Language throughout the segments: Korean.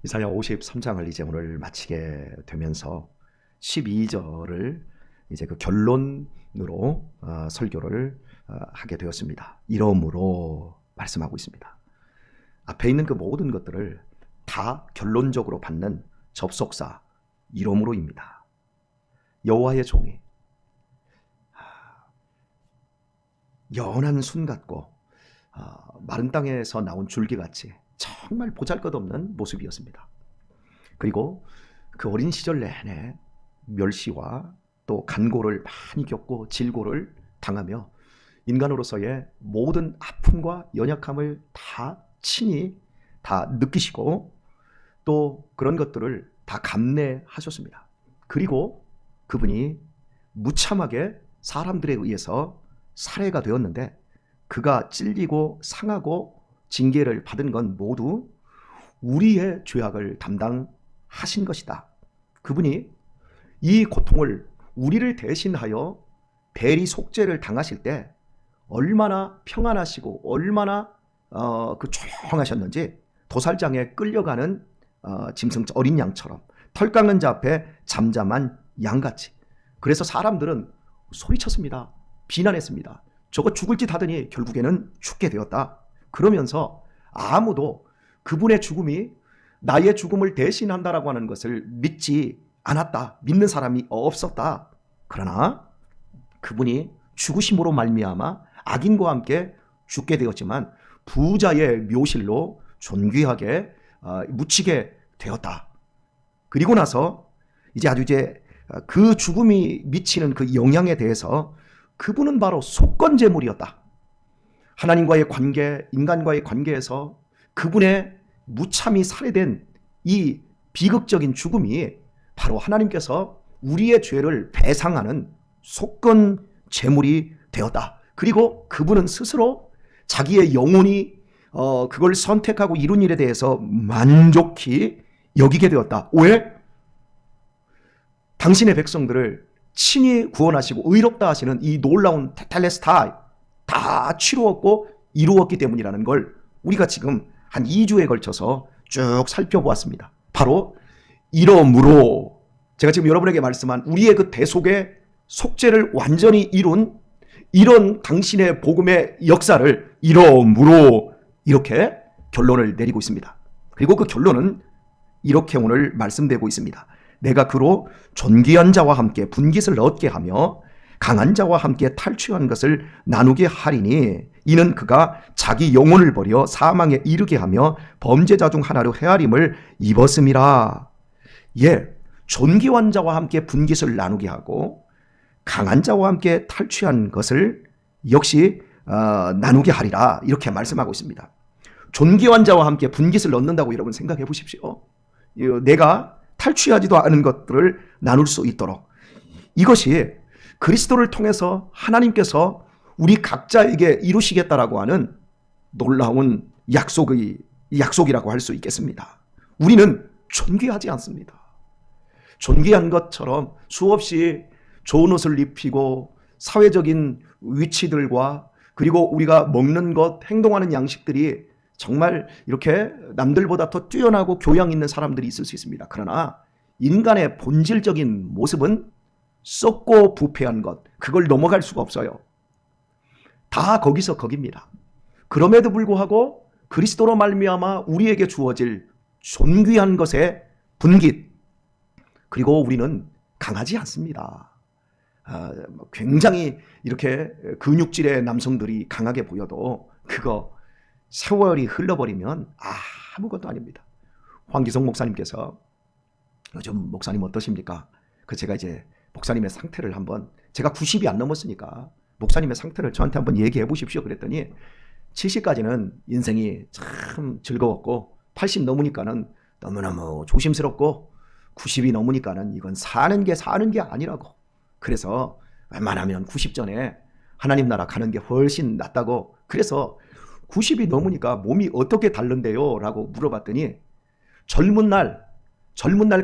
이사야 53장을 이제 오늘 마치게 되면서 12절을 이제 그 결론으로 설교를 하게 되었습니다. 이러므로 말씀하고 있습니다. 앞에 있는 그 모든 것들을 다 결론적으로 받는 접속사 이러므로입니다. 여호와의 종이 연한 순 같고 마른 땅에서 나온 줄기같이 정말 보잘것없는 모습이었습니다. 그리고 그 어린 시절 내내 멸시와 또 간고를 많이 겪고 질고를 당하며 인간으로서의 모든 아픔과 연약함을 다 친히 다 느끼시고 또 그런 것들을 다 감내하셨습니다. 그리고 그분이 무참하게 사람들에 의해서 살해가 되었는데 그가 찔리고 상하고 징계를 받은 건 모두 우리의 죄악을 담당하신 것이다. 그분이 이 고통을 우리를 대신하여 대리 속죄를 당하실 때 얼마나 평안하시고 얼마나 조용하셨는지 도살장에 끌려가는 짐승 어린 양처럼 털 깎는 자 앞에 잠잠한 양같이. 그래서 사람들은 소리쳤습니다. 비난했습니다. 저거 죽을 짓 하더니 결국에는 죽게 되었다. 그러면서 아무도 그분의 죽음이 나의 죽음을 대신한다라고 하는 것을 믿지 않았다. 믿는 사람이 없었다. 그러나 그분이 죽으심으로 말미암아 악인과 함께 죽게 되었지만 부자의 묘실로 존귀하게 묻히게 되었다. 그리고 나서 이제 그 죽음이 미치는 그 영향에 대해서 그분은 바로 속건제물이었다. 하나님과의 관계, 인간과의 관계에서 그분의 무참히 살해된 이 비극적인 죽음이 바로 하나님께서 우리의 죄를 배상하는 속건 제물이 되었다. 그리고 그분은 스스로 자기의 영혼이 그걸 선택하고 이룬 일에 대해서 만족히 여기게 되었다. 왜? 당신의 백성들을 친히 구원하시고 의롭다 하시는 이 놀라운 테텔레스타이 다 치루었고 이루었기 때문이라는 걸 우리가 지금 한 2주에 걸쳐서 쭉 살펴보았습니다. 바로 이러므로 제가 지금 여러분에게 말씀한 우리의 그 대속의 속죄를 완전히 이룬 이런 당신의 복음의 역사를 이러므로 이렇게 결론을 내리고 있습니다. 그리고 그 결론은 이렇게 오늘 말씀되고 있습니다. 내가 그로 존귀한 자와 함께 분깃을 얻게 하며 강한 자와 함께 탈취한 것을 나누게 하리니 이는 그가 자기 영혼을 버려 사망에 이르게 하며 범죄자 중 하나로 헤아림을 입었음이라. 예, 존귀한 자와 함께 분깃을 나누게 하고 강한 자와 함께 탈취한 것을 역시 나누게 하리라. 이렇게 말씀하고 있습니다. 존귀한 자와 함께 분깃을 얻는다고 여러분 생각해 보십시오. 내가 탈취하지도 않은 것들을 나눌 수 있도록 이것이 그리스도를 통해서 하나님께서 우리 각자에게 이루시겠다라고 하는 놀라운 약속이라고 할 수 있겠습니다. 우리는 존귀하지 않습니다. 존귀한 것처럼 수없이 좋은 옷을 입히고 사회적인 위치들과 그리고 우리가 먹는 것, 행동하는 양식들이 정말 이렇게 남들보다 더 뛰어나고 교양 있는 사람들이 있을 수 있습니다. 그러나 인간의 본질적인 모습은 썩고 부패한 것, 그걸 넘어갈 수가 없어요. 다 거기서 거깁니다. 그럼에도 불구하고 그리스도로 말미암아 우리에게 주어질 존귀한 것의 분깃, 그리고 우리는 강하지 않습니다. 굉장히 이렇게 근육질의 남성들이 강하게 보여도 그거 세월이 흘러버리면 아무것도 아닙니다. 황기성 목사님께서 요즘 목사님 어떠십니까? 제가 이제 목사님의 상태를 한번, 제가 90이 안 넘었으니까 목사님의 상태를 저한테 한번 얘기해 보십시오 그랬더니 70까지는 인생이 참 즐거웠고 80 넘으니까는 너무너무 조심스럽고 90이 넘으니까는 이건 사는 게 아니라고. 그래서 웬만하면 90 전에 하나님 나라 가는 게 훨씬 낫다고. 그래서 90이 넘으니까 몸이 어떻게 다른데요? 라고 물어봤더니 젊은 날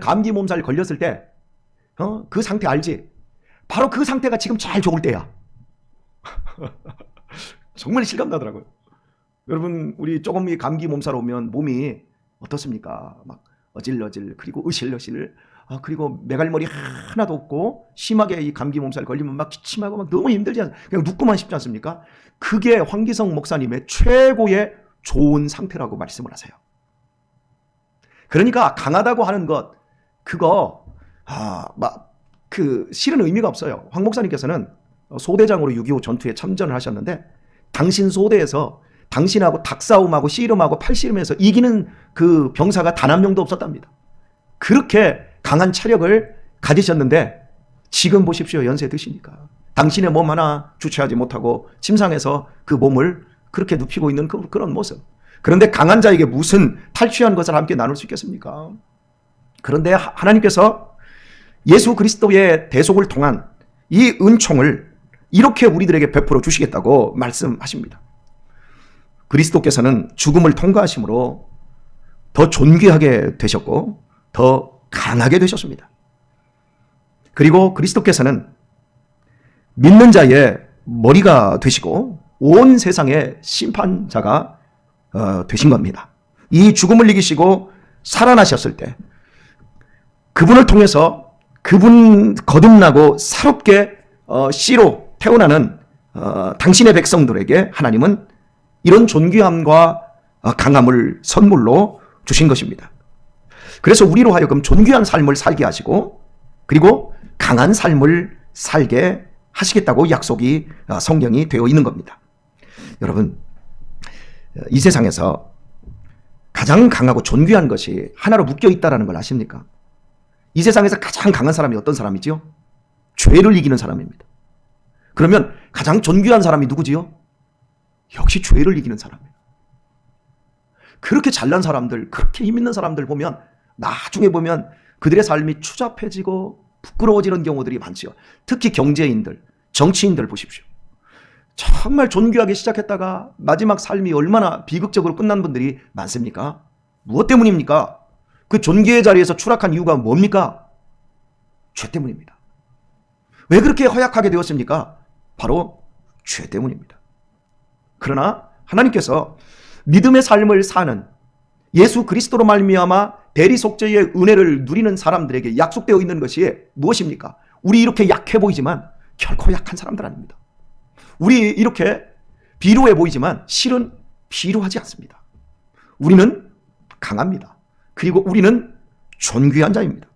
감기 몸살 걸렸을 때 그 상태 알지? 바로 그 상태가 지금 제일 좋을 때야. 정말 실감나더라고요. 여러분 우리 조금 감기 몸살 오면 몸이 어떻습니까? 막 어질어질, 그리고 으실으실, 그리고 매갈머리 하나도 없고 심하게 이 감기 몸살 걸리면 막 기침하고 막 너무 힘들지 않습니까? 그냥 눕고만 싶지 않습니까? 그게 황기성 목사님의 최고의 좋은 상태라고 말씀을 하세요. 그러니까 강하다고 하는 것, 그거 실은 의미가 없어요. 황 목사님께서는 소대장으로 6.25 전투에 참전을 하셨는데, 당신 소대에서 당신하고 닭싸움하고 씨름하고 팔씨름해서 이기는 그 병사가 단 한 명도 없었답니다. 그렇게 강한 체력을 가지셨는데 지금 보십시오. 연세 드시니까 당신의 몸 하나 주체하지 못하고 침상에서 그 몸을 그렇게 눕히고 있는 그런 모습. 그런데 강한 자에게 무슨 탈취한 것을 함께 나눌 수 있겠습니까? 그런데 하나님께서 예수 그리스도의 대속을 통한 이 은총을 이렇게 우리들에게 베풀어 주시겠다고 말씀하십니다. 그리스도께서는 죽음을 통과하심으로 더 존귀하게 되셨고 더 강하게 되셨습니다. 그리고 그리스도께서는 믿는 자의 머리가 되시고 온 세상의 심판자가 되신 겁니다. 이 죽음을 이기시고 살아나셨을 때 그분을 통해서 그분 거듭나고 새롭게 씨로 태어나는 당신의 백성들에게 하나님은 이런 존귀함과 강함을 선물로 주신 것입니다. 그래서 우리로 하여금 존귀한 삶을 살게 하시고 그리고 강한 삶을 살게 하시겠다고 약속이 성경이 되어 있는 겁니다. 여러분, 이 세상에서 가장 강하고 존귀한 것이 하나로 묶여 있다는 걸 아십니까? 이 세상에서 가장 강한 사람이 어떤 사람이지요? 죄를 이기는 사람입니다. 그러면 가장 존귀한 사람이 누구지요? 역시 죄를 이기는 사람이에요. 그렇게 잘난 사람들, 그렇게 힘 있는 사람들 보면 나중에 보면 그들의 삶이 추잡해지고 부끄러워지는 경우들이 많죠. 특히 경제인들, 정치인들 보십시오. 정말 존귀하게 시작했다가 마지막 삶이 얼마나 비극적으로 끝난 분들이 많습니까? 무엇 때문입니까? 그 존귀의 자리에서 추락한 이유가 뭡니까? 죄 때문입니다. 왜 그렇게 허약하게 되었습니까? 바로 죄 때문입니다. 그러나 하나님께서 믿음의 삶을 사는 예수 그리스도로 말미암아 대리속죄의 은혜를 누리는 사람들에게 약속되어 있는 것이 무엇입니까? 우리 이렇게 약해 보이지만 결코 약한 사람들 아닙니다. 우리 이렇게 비루해 보이지만 실은 비루하지 않습니다. 우리는 강합니다. 그리고 우리는 존귀한 자입니다.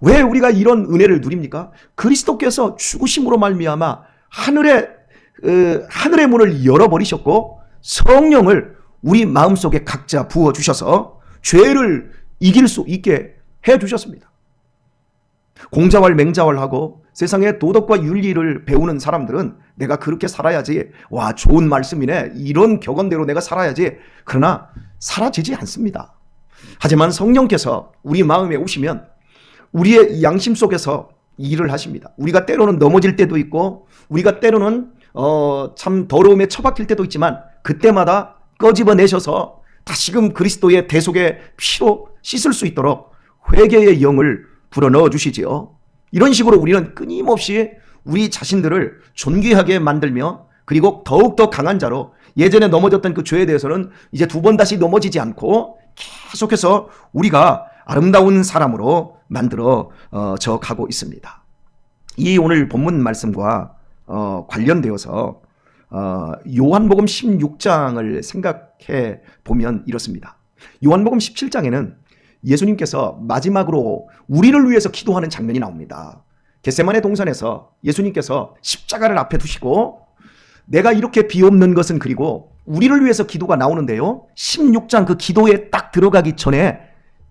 왜 우리가 이런 은혜를 누립니까? 그리스도께서 죽으심으로 말미암아 하늘의 문을 열어버리셨고 성령을 우리 마음속에 각자 부어주셔서 죄를 이길 수 있게 해주셨습니다. 공자왈 맹자왈하고 세상의 도덕과 윤리를 배우는 사람들은 내가 그렇게 살아야지, 와 좋은 말씀이네, 이런 격언대로 내가 살아야지, 그러나 사라지지 않습니다. 하지만 성령께서 우리 마음에 오시면 우리의 양심 속에서 일을 하십니다. 우리가 때로는 넘어질 때도 있고 우리가 때로는 참 더러움에 처박힐 때도 있지만 그때마다 꺼집어내셔서 다시금 그리스도의 대속의 피로 씻을 수 있도록 회개의 영을 불어넣어 주시지요. 이런 식으로 우리는 끊임없이 우리 자신들을 존귀하게 만들며 그리고 더욱더 강한 자로, 예전에 넘어졌던 그 죄에 대해서는 이제 두 번 다시 넘어지지 않고 계속해서 우리가 아름다운 사람으로 만들어져 가고 있습니다. 이 오늘 본문 말씀과 관련되어서 요한복음 16장을 생각해 보면 이렇습니다. 요한복음 17장에는 예수님께서 마지막으로 우리를 위해서 기도하는 장면이 나옵니다. 겟세마네 동산에서 예수님께서 십자가를 앞에 두시고 내가 이렇게 비옵는 것은, 그리고 우리를 위해서 기도가 나오는데요, 16장 그 기도에 딱 들어가기 전에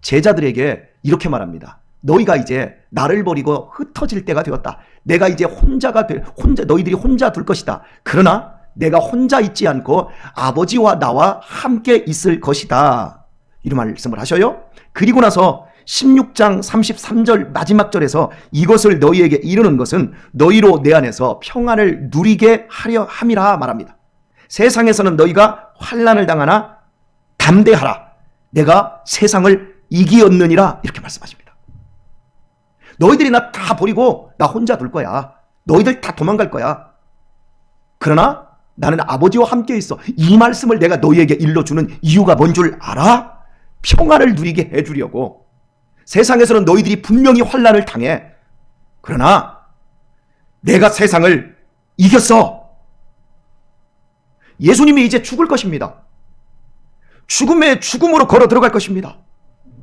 제자들에게 이렇게 말합니다. 너희가 이제 나를 버리고 흩어질 때가 되었다. 내가 이제 너희들이 혼자 둘 것이다. 그러나 내가 혼자 있지 않고 아버지와 나와 함께 있을 것이다. 이런 말씀을 하셔요. 그리고 나서 16장 33절 마지막 절에서 이것을 너희에게 이르는 것은 너희로 내 안에서 평안을 누리게 하려 함이라 말합니다. 세상에서는 너희가 환난을 당하나 담대하라. 내가 세상을 이기었느니라. 이렇게 말씀하십니다. 너희들이 나 다 버리고 나 혼자 둘 거야. 너희들 다 도망갈 거야. 그러나 나는 아버지와 함께 있어. 이 말씀을 내가 너희에게 일러주는 이유가 뭔 줄 알아? 평안을 누리게 해주려고 세상에서는 너희들이 분명히 환난을 당해. 그러나 내가 세상을 이겼어. 예수님이 이제 죽을 것입니다. 죽음에 죽음으로 걸어 들어갈 것입니다.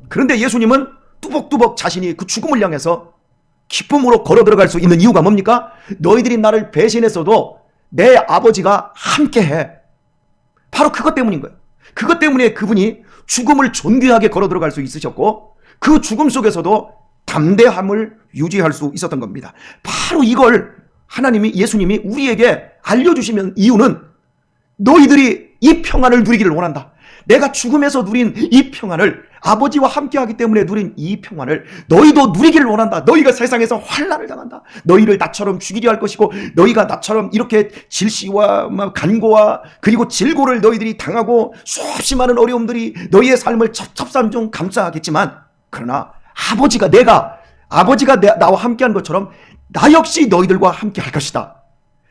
그런데 예수님은 뚜벅뚜벅 자신이 그 죽음을 향해서 기쁨으로 걸어 들어갈 수 있는 이유가 뭡니까? 너희들이 나를 배신했어도 내 아버지가 함께해. 바로 그것 때문인 거예요. 그것 때문에 그분이 죽음을 존귀하게 걸어 들어갈 수 있으셨고 그 죽음 속에서도 담대함을 유지할 수 있었던 겁니다. 바로 이걸 하나님이, 예수님이 우리에게 알려주시면 이유는 너희들이 이 평안을 누리기를 원한다. 내가 죽음에서 누린 이 평안을, 아버지와 함께하기 때문에 누린 이 평안을 너희도 누리기를 원한다. 너희가 세상에서 환난을 당한다. 너희를 나처럼 죽이려 할 것이고 너희가 나처럼 이렇게 질시와 간고와 그리고 질고를 너희들이 당하고 수없이 많은 어려움들이 너희의 삶을 첩첩산중 감싸겠지만 그러나 아버지가 나와 함께한 것처럼 나 역시 너희들과 함께 할 것이다.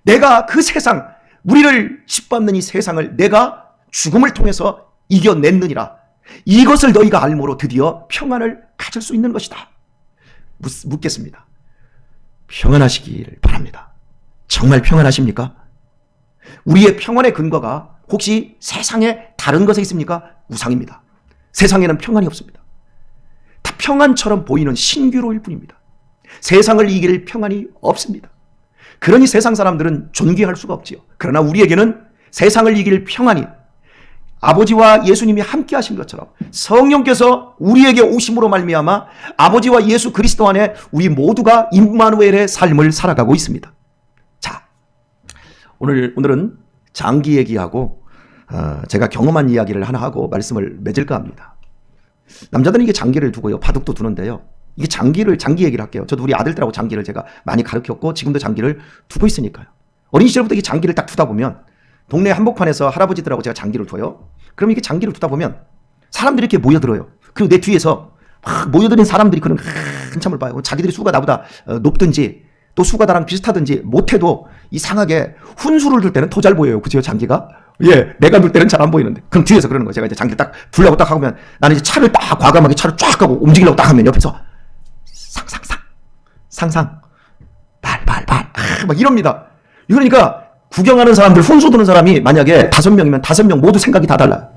내가 그 세상, 우리를 짓밟는 이 세상을 내가 죽음을 통해서 이겨냈느니라. 이것을 너희가 알므로 드디어 평안을 가질 수 있는 것이다. 묻겠습니다. 평안하시길 바랍니다. 정말 평안하십니까? 우리의 평안의 근거가 혹시 세상에 다른 것에 있습니까? 우상입니다. 세상에는 평안이 없습니다. 다 평안처럼 보이는 신기로일 뿐입니다. 세상을 이길 평안이 없습니다. 그러니 세상 사람들은 존귀할 수가 없지요. 그러나 우리에게는 세상을 이길 평안이 아버지와 예수님이 함께 하신 것처럼 성령께서 우리에게 오심으로 말미암아 아버지와 예수 그리스도 안에 우리 모두가 임마누엘의 삶을 살아가고 있습니다. 자, 오늘은 장기 얘기하고 제가 경험한 이야기를 하나 하고 말씀을 맺을까 합니다. 남자들은 이게 장기를 두고요, 바둑도 두는데요. 이게 장기 얘기를 할게요. 저도 우리 아들들하고 장기를 제가 많이 가르쳤고 지금도 장기를 두고 있으니까요. 어린 시절부터 이 장기를 딱 두다 보면 동네 한복판에서 할아버지들하고 제가 장기를 둬요. 그럼 이게 장기를 두다 보면 사람들이 이렇게 모여들어요. 그리고 내 뒤에서 막 모여드는 사람들이 그런 한참을 봐요. 자기들이 수가 나보다 높든지 또 수가 나랑 비슷하든지 못해도 이상하게 훈수를 둘 때는 더 잘 보여요. 그죠, 장기가? 예, 내가 둘 때는 잘 안 보이는데. 그럼 뒤에서 그러는 거예요. 제가 이제 장기를 딱 불려고 딱 하면 나는 이제 차를 딱 과감하게 차를 쫙 가고 움직이려고 딱 하면 옆에서 상상 막 이럽니다. 그러니까 구경하는 사람들, 훈수 두는 사람이 만약에 5명이면 5명 모두 생각이 다 달라요.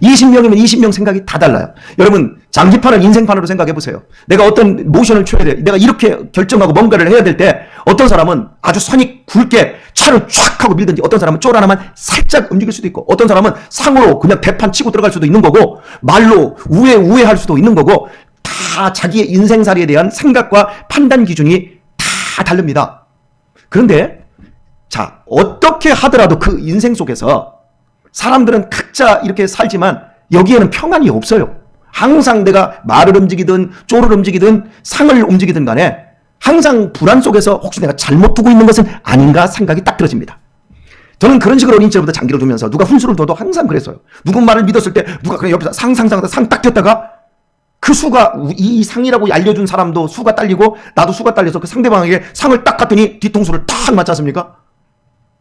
20명이면 20명 생각이 다 달라요. 여러분, 장기판을 인생판으로 생각해 보세요. 내가 어떤 모션을 쳐야 돼. 내가 이렇게 결정하고 뭔가를 해야 될 때 어떤 사람은 아주 선이 굵게 차를 쫙 하고 밀든지 어떤 사람은 쫄 하나만 살짝 움직일 수도 있고 어떤 사람은 상으로 그냥 대판 치고 들어갈 수도 있는 거고 말로 우회할 수도 있는 거고 다 자기의 인생살이에 대한 생각과 판단 기준이 다 다릅니다. 그런데 자, 어떻게 하더라도 그 인생 속에서 사람들은 각자 이렇게 살지만 여기에는 평안이 없어요. 항상 내가 말을 움직이든 쪼를 움직이든 상을 움직이든 간에 항상 불안 속에서 혹시 내가 잘못 두고 있는 것은 아닌가 생각이 딱 들어집니다. 저는 그런 식으로 어린 시절부터 장기를 두면서 누가 훈수를 둬도 항상 그랬어요. 누군 말을 믿었을 때 누가 그냥 옆에서 상 딱 꼈다가 그 수가 이 상이라고 알려준 사람도 수가 딸리고 나도 수가 딸려서 그 상대방에게 상을 딱 갔더니 뒤통수를 딱 맞지 않습니까?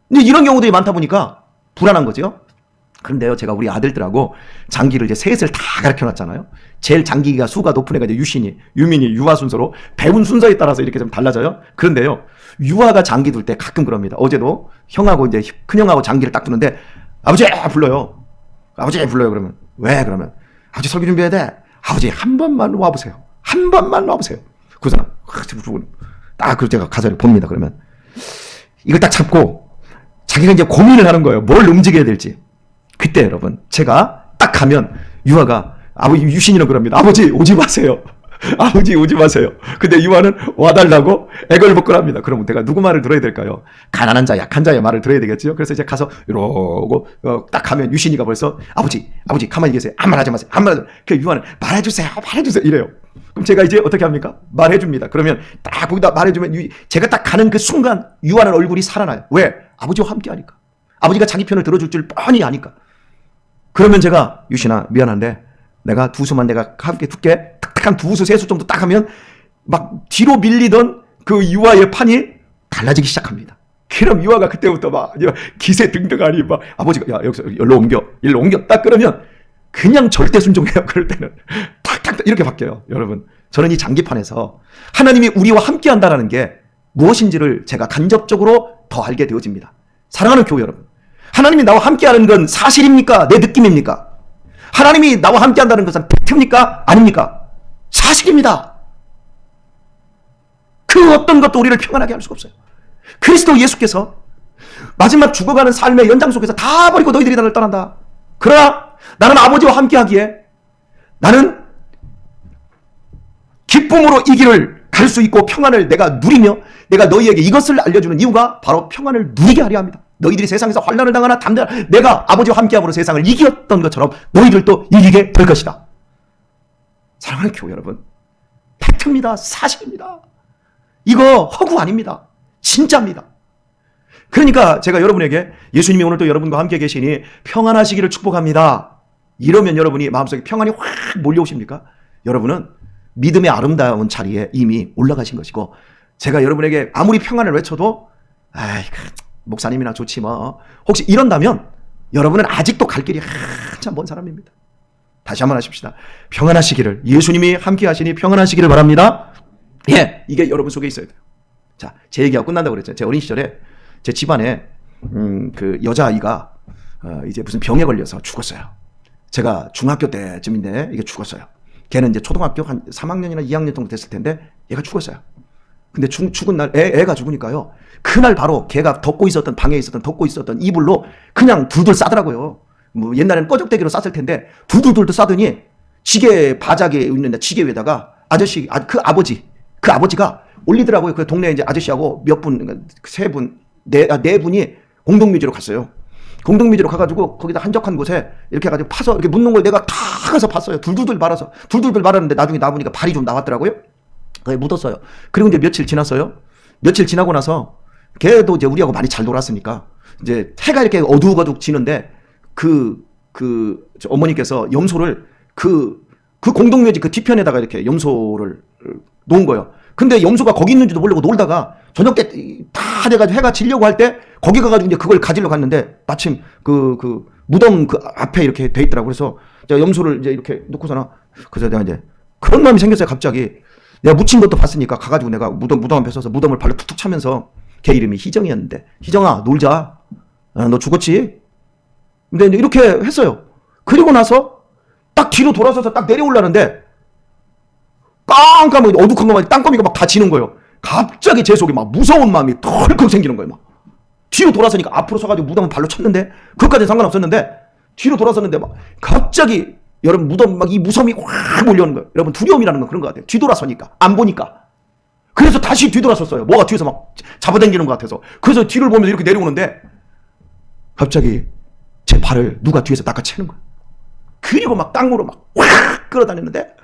근데 이런 경우들이 많다 보니까 불안한 거죠. 그런데요, 제가 우리 아들들하고 장기를 이제 셋을 다 가르쳐 놨잖아요. 제일 장기가 수가 높은 애가 이제 유신이, 유민이, 유아 순서로 배운 순서에 따라서 이렇게 좀 달라져요. 그런데요, 유아가 장기 둘 때 가끔 그럽니다. 어제도 형하고 이제 큰형하고 장기를 딱 두는데 아버지 불러요. 아버지 불러요. 그러면 왜? 그러면 아버지 설교 준비해야 돼. 아버지 한 번만 와보세요. 한 번만 와보세요. 그 사람 딱 그걸 제가 가서 봅니다. 그러면 이걸 딱 잡고 자기가 이제 고민을 하는 거예요. 뭘 움직여야 될지. 그때 여러분 제가 딱 가면 유아가 아버지 유신이는 그럽니다. 아버지 오지 마세요. 아버지 오지 마세요. 근데 유아는 와달라고 애걸복걸합니다. 그러면 내가 누구 말을 들어야 될까요? 가난한 자, 약한 자의 말을 들어야 되겠죠. 그래서 이제 가서 이러고 딱 가면 유신이가 벌써 아버지 가만히 계세요. 아무 말 하지 마세요. 아무 말 하지 마세요. 그 유아는 말해주세요 이래요. 그럼 제가 이제 어떻게 합니까? 말해줍니다. 그러면 딱 거기다 말해주면 제가 딱 가는 그 순간 유아는 얼굴이 살아나요. 왜? 아버지와 함께 하니까. 아버지가 자기 편을 들어줄 줄 뻔히 아니까. 그러면 제가 유신아 미안한데 내가 두 수만 내가 함께 둘게. 탁탁한 두 수, 세 수 정도 딱 하면 막 뒤로 밀리던 그 유아의 판이 달라지기 시작합니다. 그럼 유아가 그때부터 막 기세 등등하니 막 아버지가 야 여기서 일로 옮겨 딱 그러면 그냥 절대 순종해요. 그럴 때는 탁탁 이렇게 바뀌어요. 여러분, 저는 이 장기판에서 하나님이 우리와 함께 한다는 게 무엇인지를 제가 간접적으로 더 알게 되어집니다. 사랑하는 교회 여러분, 하나님이 나와 함께 하는 건 사실입니까? 내 느낌입니까? 하나님이 나와 함께 한다는 것은 팩트입니까? 아닙니까? 사실입니다. 그 어떤 것도 우리를 평안하게 할 수가 없어요. 그리스도 예수께서 마지막 죽어가는 삶의 연장 속에서 다 버리고 너희들이 나를 떠난다. 그러나 나는 아버지와 함께 하기에 나는 기쁨으로 이 길을 갈 수 있고 평안을 내가 누리며 내가 너희에게 이것을 알려주는 이유가 바로 평안을 누리게 하려 합니다. 너희들이 세상에서 환난을 당하나 담대하나 내가 아버지와 함께함으로 세상을 이겼던 것처럼 너희들도 이기게 될 것이다. 사랑하는 교회 여러분, 팩트입니다. 사실입니다. 이거 허구 아닙니다. 진짜입니다. 그러니까 제가 여러분에게 예수님이 오늘도 여러분과 함께 계시니 평안하시기를 축복합니다. 이러면 여러분이 마음속에 평안이 확 몰려오십니까? 여러분은 믿음의 아름다운 자리에 이미 올라가신 것이고, 제가 여러분에게 아무리 평안을 외쳐도 아이 목사님이나 좋지 뭐, 혹시 이런다면 여러분은 아직도 갈 길이 한참 먼 사람입니다. 다시 한번 하십시다. 평안하시기를, 예수님이 함께 하시니 평안하시기를 바랍니다. 예, 이게 여러분 속에 있어야 돼요. 자, 제 얘기가 끝난다고 그랬죠. 제 어린 시절에 제 집안에 그 여자아이가 이제 무슨 병에 걸려서 죽었어요. 제가 중학교 때쯤인데 이게 죽었어요. 걔는 이제 초등학교 한 3학년이나 2학년 정도 됐을 텐데 얘가 죽었어요. 근데 죽은 날 애가 죽으니까요, 그날 바로 걔가 덮고 있었던 방에 덮고 있었던 이불로 그냥 둘둘 싸더라고요. 뭐 옛날에는 꺼적대기로 쌌을 텐데 둘둘둘 싸더니 지게 바닥에 있는 지게 위에다가 아저씨, 그 아버지가 올리더라고요. 그 동네 이제 아저씨하고 몇 분, 세 분, 네 분이 공동묘지로 갔어요. 공동묘지로 가가지고 거기다 한적한 곳에 이렇게 해가지고 파서 이렇게 묻는 걸 내가 다 가서 봤어요. 둘둘둘 말았는데 나중에 나보니까 발이 좀 나왔더라고요. 거기 묻었어요. 그리고 이제 며칠 지났어요. 며칠 지나고 나서 걔도 이제 우리하고 많이 잘 놀았으니까 이제 해가 이렇게 어둑어둑 지는데 어머니께서 염소를 그 공동묘지 그 뒤편에다가 이렇게 염소를 놓은 거예요. 근데 염소가 거기 있는지도 모르고 놀다가 저녁 때 다 돼가지고 해가 지려고 할 때 거기 가가지고 이제 그걸 가지러 갔는데 마침 그 무덤 그 앞에 이렇게 돼 있더라고. 그래서 제가 염소를 이제 이렇게 놓고서나, 그래서 내가 이제 그런 마음이 생겼어요. 갑자기 내가 묻힌 것도 봤으니까 가가지고 내가 무덤 앞에 서서 무덤을 발로 툭툭 차면서, 걔 이름이 희정이었는데, 희정아 놀자. 너 죽었지? 근데 이제 이렇게 했어요. 그리고 나서 딱 뒤로 돌아서서 딱 내려오려는데 깜깜하게 어둑한 것만 땅거미가 막 다 지는 거예요. 갑자기 제 속에 막 무서운 마음이 덜컥 생기는 거예요. 막 뒤로 돌아서니까 앞으로 서가지고 무덤을 발로 찼는데, 그것까지는 상관없었는데 뒤로 돌아섰는데 막 갑자기 여러분 무덤 막 이 무섬이 확 몰려오는 거예요. 여러분 두려움이라는 건 그런 것 같아요. 뒤돌아서니까 안 보니까. 그래서 다시 뒤돌아섰어요. 뭐가 뒤에서 막 잡아당기는 것 같아서. 그래서 뒤를 보면서 이렇게 내려오는데 갑자기 제 발을 누가 뒤에서 낚아채는 거예요. 그리고 막 땅으로 막 확 끌어다녔는데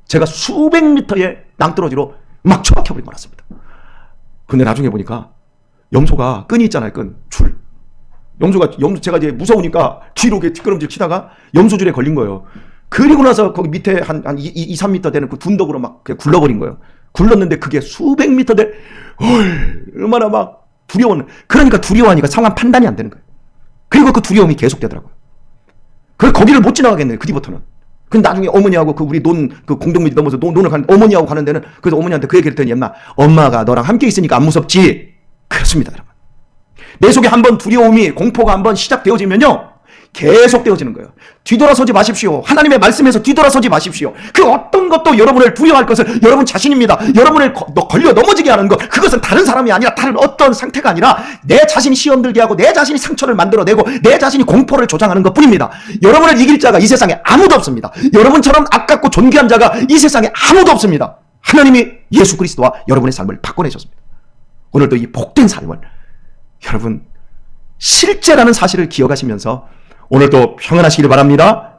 제가 수백 미터의 낭떠러지로 막 처박혀버린 것 같습니다. 근데 나중에 보니까 염소가 끈이 있잖아요. 줄. 제가 이제 무서우니까 뒤로 뒷걸음질 치다가 염소줄에 걸린 거예요. 그리고 나서 거기 밑에 한 2, 3미터 되는 그 둔덕으로 막 굴러버린 거예요. 굴렀는데 그게 수백 미터 얼마나 막 두려웠는. 그러니까 두려워하니까 상황 판단이 안 되는 거예요. 그리고 그 두려움이 계속되더라고요. 거기를 못 지나가겠네요. 그 뒤부터는. 근데 나중에 어머니하고 우리 그 공동묘지 넘어서 논을 가는, 어머니하고 가는 데는, 그래서 어머니한테 그 얘기를 했더니, 엄마가 너랑 함께 있으니까 안 무섭지. 그렇습니다, 여러분. 내 속에 한번 두려움이, 공포가 한번 시작되어지면요, 계속 되어지는 거예요. 뒤돌아서지 마십시오. 하나님의 말씀에서 뒤돌아서지 마십시오. 그 어떤 것도 여러분을 두려워할 것은 여러분 자신입니다. 여러분을 걸려 넘어지게 하는 것, 그것은 다른 사람이 아니라 다른 어떤 상태가 아니라 내 자신이 시험 들게 하고 내 자신이 상처를 만들어내고 내 자신이 공포를 조장하는 것 뿐입니다. 여러분을 이길 자가 이 세상에 아무도 없습니다. 여러분처럼 아깝고 존귀한 자가 이 세상에 아무도 없습니다. 하나님이 예수 그리스도와 여러분의 삶을 바꿔내셨습니다. 오늘도 이 복된 삶을 여러분 실제라는 사실을 기억하시면서 오늘도 평안하시기를 바랍니다.